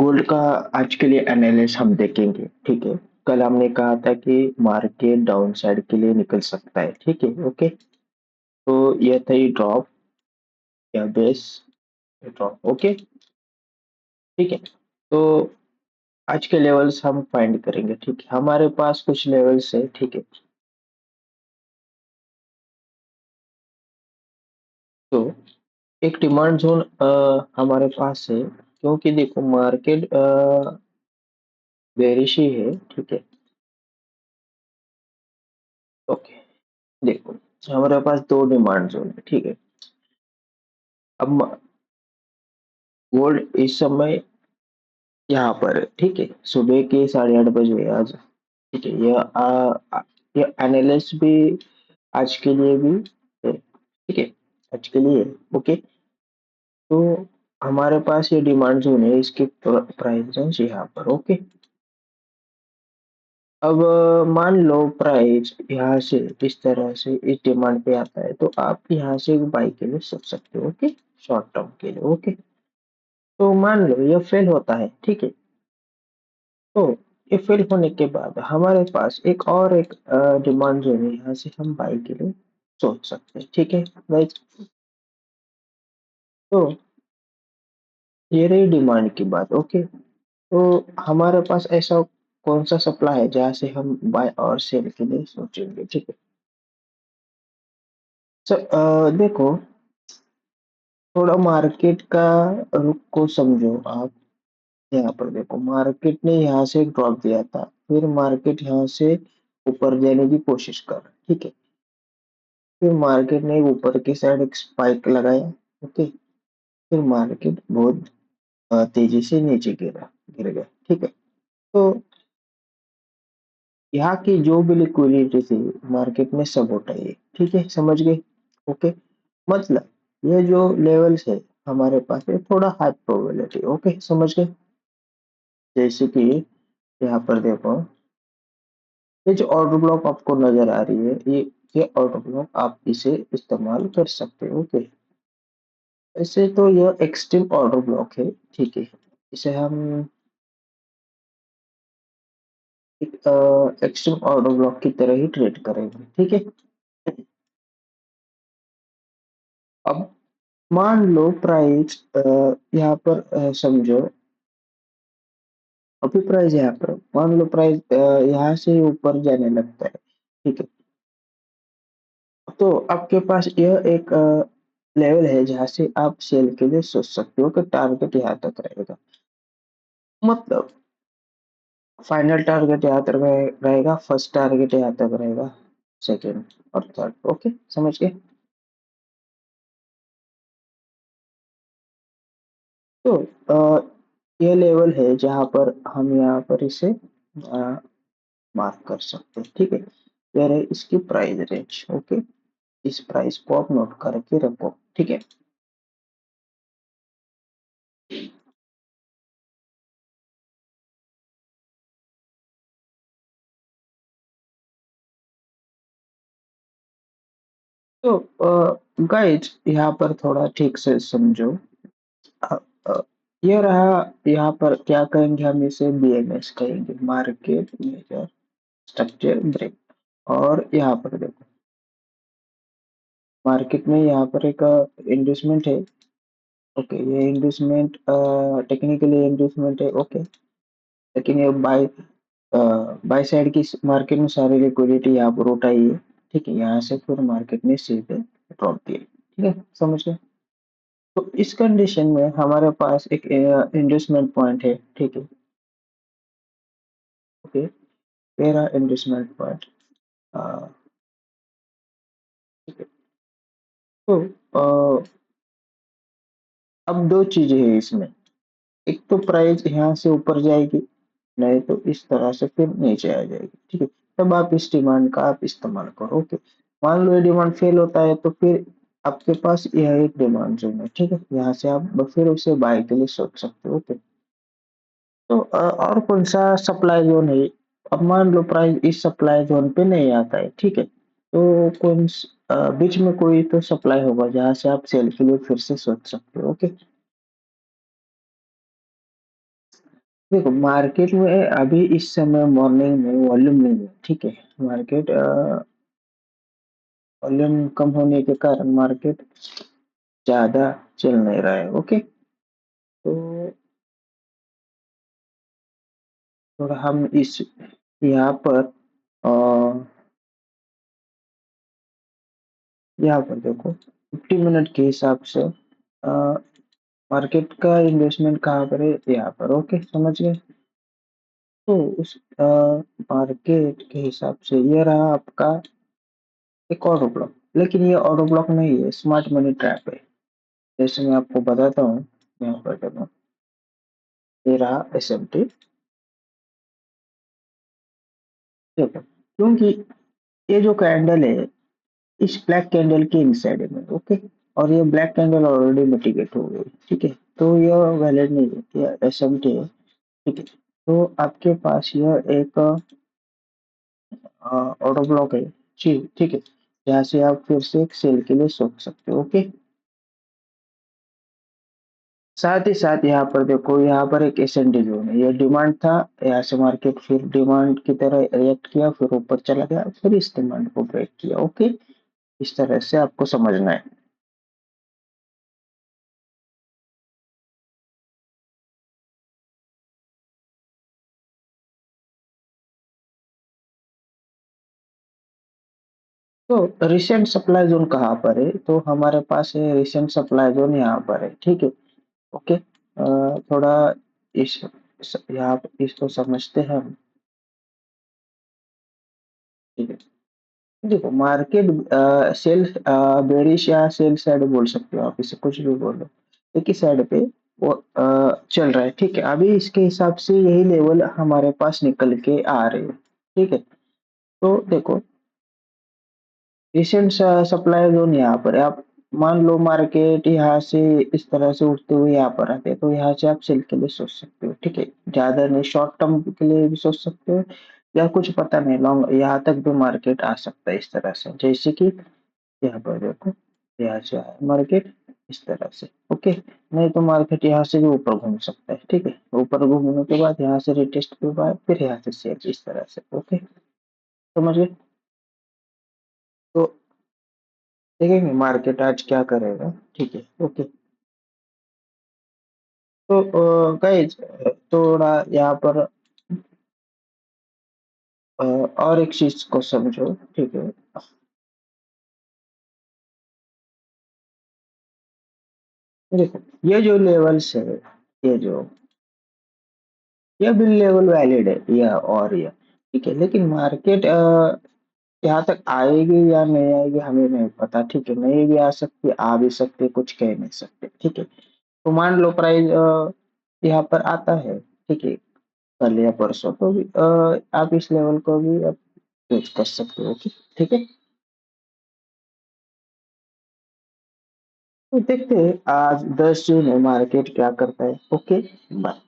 Gold का आज के लिए एनालिसिस हम देखेंगे, ठीक है। कल हमने कहा था कि मार्केट डाउन साइड के लिए निकल सकता है, ठीक है, ओके। तो यह था ये ड्रॉप या बेस ड्रॉप, ओके, ठीक है। तो आज के लेवल्स हम फाइंड करेंगे, ठीक है। हमारे पास कुछ लेवल्स है, ठीक है। तो एक डिमांड जोन हमारे पास है, क्योंकि देखो मार्केट बेरिश ही है, ठीक है, ओके। देखो हमारे पास दो डिमांड जोन है, ठीक है। अब गोल्ड इस समय यहाँ पर है, ठीक है। सुबह के 8:30 बजे है आज, ठीक है। यह एनालिस्ट भी आज के लिए भी है, ठीक है, आज के लिए है, ओके। तो हमारे पास ये डिमांड जोन है, इसकी प्राइस रेंज यहाँ पर, ओके। अब मान लो प्राइस यहाँ से इस तरह से इस डिमांड पे आता है, तो आप यहाँ से बाई के लिए सोच सकते हो, ओके, शॉर्ट टर्म के लिए, ओके। तो मान लो ये फेल होता है, ठीक है। तो ये फेल होने के बाद हमारे पास एक डिमांड जोन है, यहाँ से हम बाई के लिए सोच सकते हैं, ठीक है गाइस। तो ये रही डिमांड की बात, ओके। तो हमारे पास ऐसा कौन सा सप्लाई है जहाँ से हम बाय और सेल के लिए सोचेंगे, ठीक है। देखो, थोड़ा मार्केट का रुख को समझो आप। यहाँ पर देखो मार्केट ने यहाँ से एक ड्रॉप दिया था, फिर मार्केट यहाँ से ऊपर जाने की कोशिश कर रहा है, ठीक है। फिर मार्केट ने ऊपर की साइड एक स्पाइक लगाया, ओके। फिर मार्केट बहुत तेजी से नीचे गिर गया, ठीक है। तो यहाँ की जो भी लिक्विडिटी थी मार्केट ने सब उठाई है, ठीक है, समझ गए, ओके। मतलब ये जो लेवल्स है हमारे पास है, थोड़ा हाई प्रोबेबिलिटी, ओके, समझ गए। जैसे कि यहाँ पर देखो, ये जो ऑर्डर ब्लॉक आपको नजर आ रही है, ये ऑर्डर ब्लॉक आप इसे इस्तेमाल कर सकते हो, ओके। ऐसे तो यह एक्सट्रीम ऑर्डर ब्लॉक है, ठीक है। इसे हम एक एक्सट्रीम ऑर्डर ब्लॉक की तरह ही ट्रीट करेंगे, ठीक है। अब मान लो प्राइस यहाँ पर समझो, अभी प्राइस यहाँ पर मान लो प्राइस यहाँ से ऊपर जाने लगता है, ठीक है। तो आपके पास यह एक लेवल है जहाँ से आप सेल के लिए सोच सकते हो कि टारगेट यहाँ तक रहेगा। मतलब फाइनल टारगेट यहाँ तक रहेगा, फर्स्ट टारगेट यहाँ तक रहेगा, सेकेंड और थर्ड, ओके, समझ गए। तो यह लेवल है जहाँ पर हम यहाँ पर इसे मार्क कर सकते हैं, ठीक है। यह रहे इसकी प्राइस रेंज, ओके। इस प्राइस को आप नोट करके रखो, ठीक है। तो गाइज यहाँ पर थोड़ा ठीक से समझो। अ, अ, ये रहा, यहाँ पर क्या कहेंगे हम इसे, बीएमएस कहेंगे, मार्केट मेजर स्ट्रक्चर ब्रेक। और यहाँ पर देखो मार्केट में यहाँ पर एक इंड्यूसमेंट है, ओके। ये इंड्यूसमेंट टेक्निकली इंड्यूसमेंट है, ओके। लेकिन ये बाय साइड की मार्केट में सारी लिक्विडिटी यहाँ पर उठाई है, ठीक है। यहाँ से फिर मार्केट ने सीधे ड्रॉप दिया, ठीक है, समझ गए। तो इस कंडीशन में हमारे पास एक इंडस्टमेंट पॉइंट है, ठीक है, ओके। तेरा इंडस्टमेंट पॉइंट, ठीक है। तो अ, अब दो चीजें हैं इसमें, एक तो प्राइस यहाँ से ऊपर जाएगी, नहीं तो इस तरह से फिर नीचे आ जाएगी, ठीक है। तब आप इस डिमांड का आप इस्तेमाल करो, ओके। मान लो ये डिमांड फेल होता है, तो फिर आपके पास यह एक डिमांड जोन है, ठीक है। यहाँ से आप फिर उसे बाय के लिए सोच सकते हो, ओके। तो और कौन सा सप्लाई जोन है, अब मान लो प्राइस इस सप्लाई जोन पे नहीं आता है, ठीक है। तो बीच में कोई तो सप्लाई होगा जहां से आप सेल के लिए फिर से सोच सकते हो, ओके। देखो मार्केट में अभी इस समय मॉर्निंग में वॉल्यूम नहीं है, ठीक है? मार्केट वॉल्यूम कम होने के कारण मार्केट ज़्यादा चल नहीं रहा है, ओके? तो थोड़ा हम इस यहाँ पर यहाँ पर देखो 50 मिनट के हिसाब से मार्केट का इन्वेस्टमेंट कहाँ पर है? यहाँ पर, ओके? समझ गए? तो उस मार्केट के हिसाब से ये रहा आपका एक ऑटो ब्लॉक, लेकिन ये ऑटो ब्लॉक नहीं है, स्मार्ट मनी ट्रैप है। जैसे मैं आपको बताता हूँ, यहाँ पर देखो, ये रहा एसएमटी, देखो, क्योंकि ये जो कैंडल है, इस ब्लैक कैंडल के इनसाइड है, ओके? और ये ब्लैक कैंडल ऑलरेडी मिटिगेट हो गई, ठीक है? तो यह वैलिड नहीं है, ये एसएमटी है, ठीक है? तो आपके पास यह एक ऑटो ब्लॉक है, जी, ठीक है? यहाँ से आप फिर से एक सेल के लिए सोच सकते हो, ओके? साथ ही साथ यहाँ पर देखो, यहाँ पर एक एसएनडी जोन है, ये डिमांड था, यहाँ से मार्केट फिर डिमांड की तरह रिएक्ट किया, फिर ऊपर चला गया, फिर इस डिमांड को ब्रेक किया, ओके? इस तरह से आपको समझना है। तो रिसेंट सप्लाई जोन कहाँ पर है? तो हमारे पास है रिसेंट सप्लाई जोन यहाँ पर है, ठीक है? ओके? थोड़ा इस यहाँ इसको समझते हैं हम, ठीक है? देखो मार्केट सेल बेरिश या सेल साइड बोल सकते हो आप, इसे कुछ भी बोलो, एक ही साइड पे वो चल रहा है, ठीक है? अभी इसके हिसाब से यही लेवल हमारे पास निकल के आ रहे हैं, ठीक है? तो देखो रिसेंट सप्लाई जोन यहाँ पर है, आप मान लो मार्केट यहाँ से इस तरह से उठते हुए यहाँ पर आते हैं, तो यहाँ से आप सेल के लिए सोच सकते हो, ठीक है? ज्यादा नहीं, शॉर्ट टर्म के लिए भी सोच सकते हो, या कुछ पता नहीं लॉन्ग यहाँ तक भी मार्केट आ सकता है इस तरह से, जैसे कि यहाँ पर देखो, यहाँ से आया मार्केट इस तरह से, ओके? नहीं तो मार्केट यहाँ से भी ऊपर घूम सकता है, ठीक है? ऊपर घूमने के बाद यहाँ से रिटेस्ट के बाद फिर यहाँ से शेयर इस तरह से, ओके? समझ गए? तो देखेंगे मार्केट आज क्या करेगा, ठीक है? ओके? तो गाइज थोड़ा यहाँ पर और एक चीज को समझो, ठीक है? देखो ये जो लेवल्स है, ये जो ये बिल लेवल वैलिड है, यह और यह, ठीक है? लेकिन मार्केट यहाँ तक आएगी या नहीं आएगी हमें नहीं पता, ठीक है? नहीं भी आ सकती, आ भी सकती है, कुछ कह नहीं सकते, ठीक है? तो मान लो प्राइस यहाँ पर आता है, ठीक है? कल या परसों, तो भी आप इस लेवल को भी आप यूज कर सकते हो, ठीक है? तो देखते हैं आज 10 जून है, मार्केट क्या करता है, ओके? बाय।